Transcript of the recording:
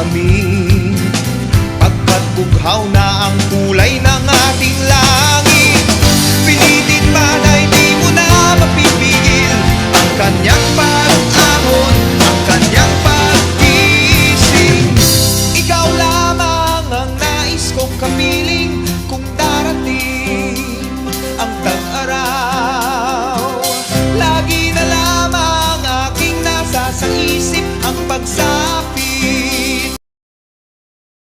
amin. Pagkat bughaw na ang kulay ng ating langit, pilitin man ay di mo na mapipigil ang kanyang